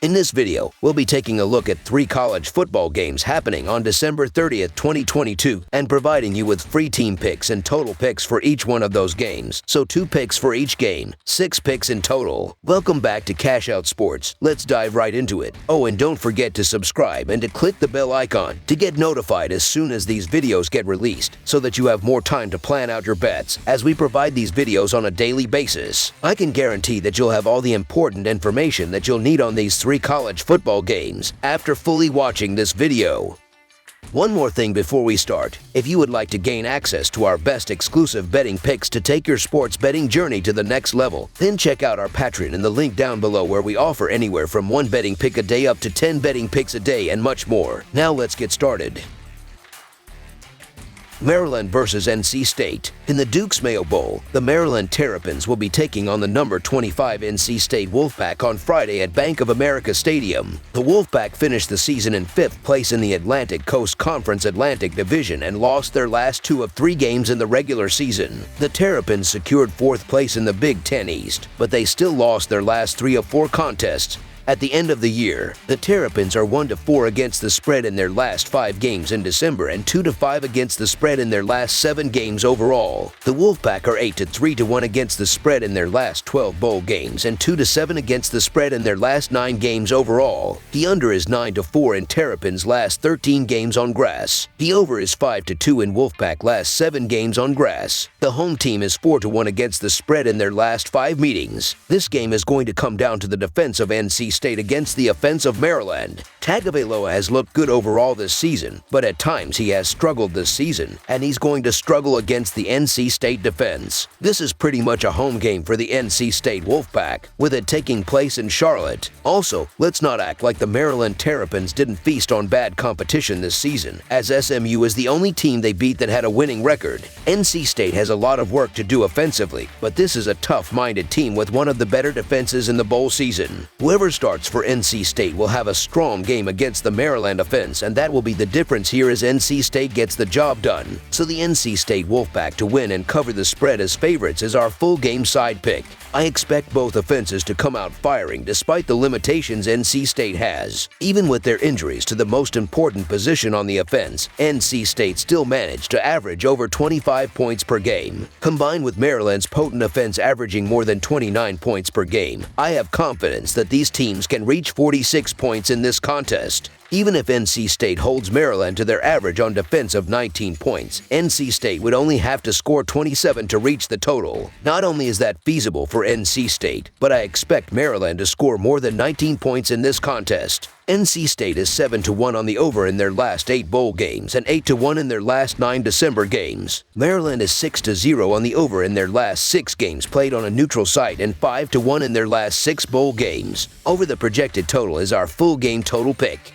In this video, we'll be taking a look at 3 college football games happening on December 30th, 2022, and providing you with free team picks and total picks for each one of those games. So 2 picks for each game, 6 picks in total. Welcome back to Cash Out Sports. Let's dive right into it. Oh, and don't forget to subscribe and to click the bell icon to get notified as soon as these videos get released, so that you have more time to plan out your bets as we provide these videos on a daily basis. I can guarantee that you'll have all the important information that you'll need on these 3 college football games after fully watching this video. One more thing before we start. If you would like to gain access to our best exclusive betting picks to take your sports betting journey to the next level, then check out our Patreon in the link down below, where we offer anywhere from 1 betting pick a day up to 10 betting picks a day and much more. Now let's get started. Maryland versus NC State. In the Duke's Mayo Bowl, the Maryland Terrapins will be taking on the number 25 NC State Wolfpack on Friday at Bank of America Stadium. The Wolfpack finished the season in 5th place in the Atlantic Coast Conference Atlantic Division and lost their last 2 of 3 games in the regular season. The Terrapins secured 4th place in the Big Ten East, but they still lost their last 3 of 4 contests. At the end of the year, the Terrapins are 1-4 against the spread in their last 5 games in December and 2-5 against the spread in their last 7 games overall. The Wolfpack are 8-3-1 against the spread in their last 12 bowl games and 2-7 against the spread in their last 9 games overall. The under is 9-4 in Terrapins' last 13 games on grass. The over is 5-2 in Wolfpack last 7 games on grass. The home team is 4-1 against the spread in their last 5 meetings. This game is going to come down to the defense of NC State against the offense of Maryland. Tagovailoa has looked good overall this season, but at times he has struggled this season, and he's going to struggle against the NC State defense. This is pretty much a home game for the NC State Wolfpack, with it taking place in Charlotte. Also, let's not act like the Maryland Terrapins didn't feast on bad competition this season, as SMU is the only team they beat that had a winning record. NC State has a lot of work to do offensively, but this is a tough-minded team with one of the better defenses in the bowl season. Whoever starts for NC State will have a strong game against the Maryland offense, and that will be the difference here as NC State gets the job done. So the NC State Wolfpack to win and cover the spread as favorites is our full game side pick. I expect both offenses to come out firing despite the limitations NC State has. Even with their injuries to the most important position on the offense, NC State still managed to average over 25 points per game. Combined with Maryland's potent offense averaging more than 29 points per game, I have confidence that these teams can reach 46 points in this contest. Even if NC State holds Maryland to their average on defense of 19 points, NC State would only have to score 27 to reach the total. Not only is that feasible for NC State, but I expect Maryland to score more than 19 points in this contest. NC State is 7-1 on the over in their last 8 bowl games and 8-1 in their last 9 December games. Maryland is 6-0 on the over in their last 6 games played on a neutral site and 5-1 in their last 6 bowl games. Over the projected total is our full game total pick.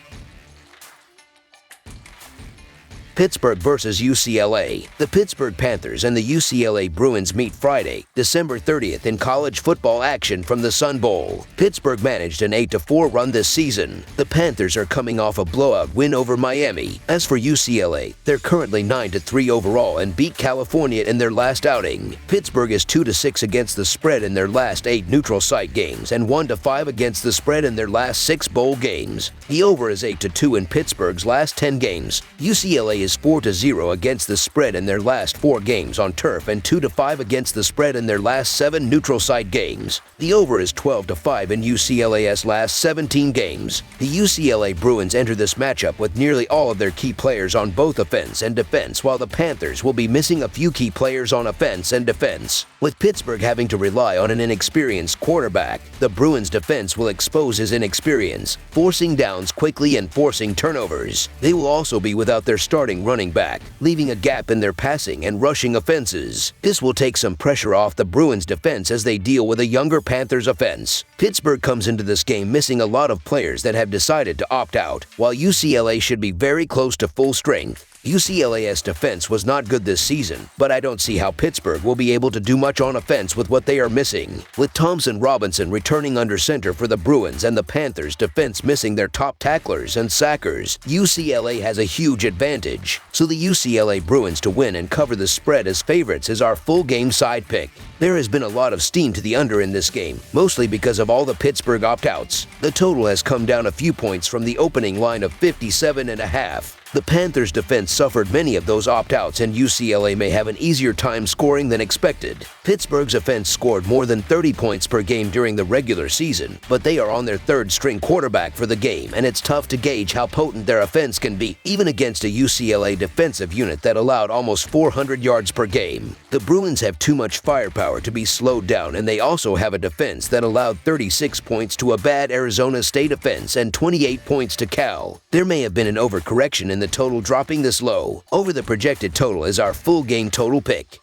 Pittsburgh versus UCLA. The Pittsburgh Panthers and the UCLA Bruins meet Friday, December 30th in college football action from the Sun Bowl. Pittsburgh managed an 8-4 run this season. The Panthers are coming off a blowout win over Miami. As for UCLA, they're currently 9-3 overall and beat California in their last outing. Pittsburgh is 2-6 against the spread in their last 8 neutral site games and 1-5 against the spread in their last 6 bowl games. The over is 8-2 in Pittsburgh's last 10 games. UCLA is 4-0 against the spread in their last 4 games on turf and 2-5 against the spread in their last 7 neutral site games. The over is 12-5 in UCLA's last 17 games. The UCLA Bruins enter this matchup with nearly all of their key players on both offense and defense, while the Panthers will be missing a few key players on offense and defense. With Pittsburgh having to rely on an inexperienced quarterback, the Bruins defense will expose his inexperience, forcing downs quickly and forcing turnovers. They will also be without their starting running back, leaving a gap in their passing and rushing offenses. This will take some pressure off the Bruins defense as they deal with a younger Panthers offense. Pittsburgh comes into this game missing a lot of players that have decided to opt out, while UCLA should be very close to full strength. UCLA's defense was not good this season, but I don't see how Pittsburgh will be able to do much on offense with what they are missing. With Thompson Robinson returning under center for the Bruins and the Panthers' defense missing their top tacklers and sackers, UCLA has a huge advantage. So the UCLA Bruins to win and cover the spread as favorites is our full game side pick. There has been a lot of steam to the under in this game, mostly because of all the Pittsburgh opt-outs. The total has come down a few points from the opening line of 57.5. The Panthers' defense suffered many of those opt-outs, and UCLA may have an easier time scoring than expected. Pittsburgh's offense scored more than 30 points per game during the regular season, but they are on their third-string quarterback for the game, and it's tough to gauge how potent their offense can be, even against a UCLA defensive unit that allowed almost 400 yards per game. The Bruins have too much firepower to be slowed down, and they also have a defense that allowed 36 points to a bad Arizona State offense and 28 points to Cal. There may have been an overcorrection in the total dropping this low. Over the projected total is our full game total pick.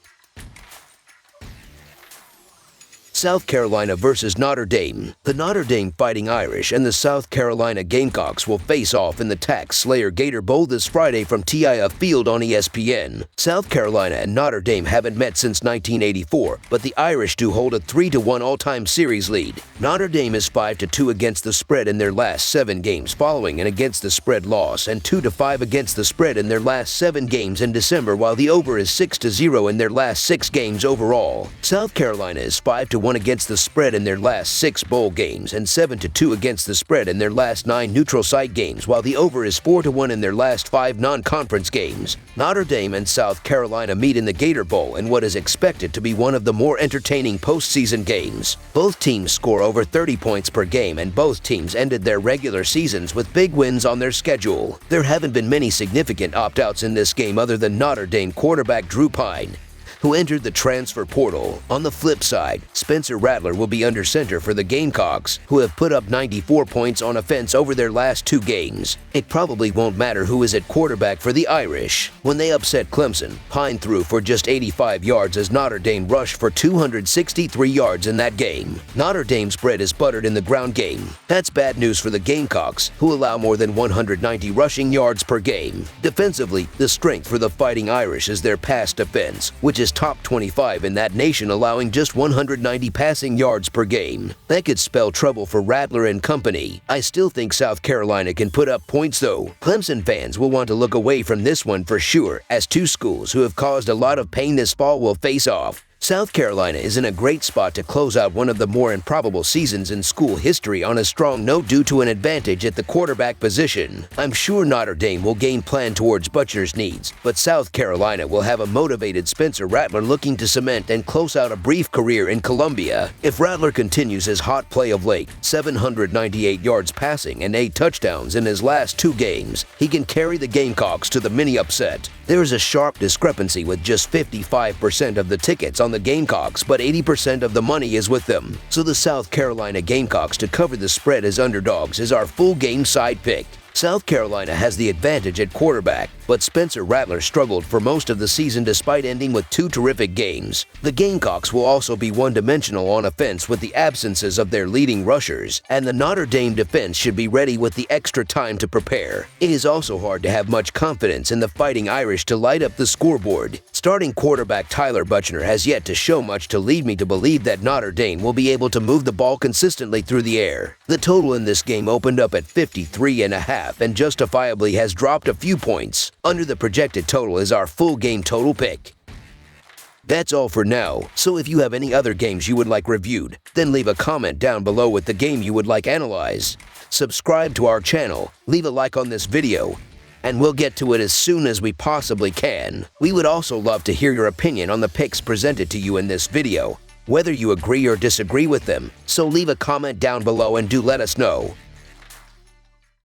South Carolina versus Notre Dame. The Notre Dame Fighting Irish and the South Carolina Gamecocks will face off in the Tax Slayer Gator Bowl this Friday from TIAA Field on ESPN. South Carolina and Notre Dame haven't met since 1984, but the Irish do hold a 3-1 all-time series lead. Notre Dame is 5-2 against the spread in their last 7 games following an against the spread loss, and 2-5 against the spread in their last 7 games in December, while the over is 6-0 in their last 6 games overall. South Carolina is 5-1 against the spread in their last 6 bowl games and 7-2 against the spread in their last 9 neutral site games, while the over is 4-1 in their last 5 non-conference games. Notre Dame and South Carolina meet in the Gator Bowl in what is expected to be one of the more entertaining postseason games. Both teams score over 30 points per game, and both teams ended their regular seasons with big wins on their schedule. There haven't been many significant opt-outs in this game other than Notre Dame quarterback Drew Pine, who entered the transfer portal. On the flip side, Spencer Rattler will be under center for the Gamecocks, who have put up 94 points on offense over their last 2 games. It probably won't matter who is at quarterback for the Irish. When they upset Clemson, Pine threw for just 85 yards as Notre Dame rushed for 263 yards in that game. Notre Dame's bread is buttered in the ground game. That's bad news for the Gamecocks, who allow more than 190 rushing yards per game. Defensively, the strength for the Fighting Irish is their pass defense, which is top 25 in that nation, allowing just 190 passing yards per game. That could spell trouble for Rattler and company. I still think South Carolina can put up points though. Clemson fans will want to look away from this one for sure, as 2 schools who have caused a lot of pain this fall will face off. South Carolina is in a great spot to close out one of the more improbable seasons in school history on a strong note due to an advantage at the quarterback position. I'm sure Notre Dame will game plan towards Butcher's needs, but South Carolina will have a motivated Spencer Rattler looking to cement and close out a brief career in Columbia. If Rattler continues his hot play of late, 798 yards passing and 8 touchdowns in his last 2 games, he can carry the Gamecocks to the mini upset. There is a sharp discrepancy with just 55% of the tickets on the Gamecocks, but 80% of the money is with them. So the South Carolina Gamecocks to cover the spread as underdogs is our full game side pick. South Carolina has the advantage at quarterback, but Spencer Rattler struggled for most of the season despite ending with 2 terrific games. The Gamecocks will also be one-dimensional on offense with the absences of their leading rushers, and the Notre Dame defense should be ready with the extra time to prepare. It is also hard to have much confidence in the Fighting Irish to light up the scoreboard. Starting quarterback Tyler Buchner has yet to show much to lead me to believe that Notre Dame will be able to move the ball consistently through the air. The total in this game opened up at 53.5 and justifiably has dropped a few points. Under the projected total is our full game total pick. That's all for now, so if you have any other games you would like reviewed, then leave a comment down below with the game you would like analyzed. Subscribe to our channel, leave a like on this video, and we'll get to it as soon as we possibly can. We would also love to hear your opinion on the picks presented to you in this video, whether you agree or disagree with them, so leave a comment down below and do let us know.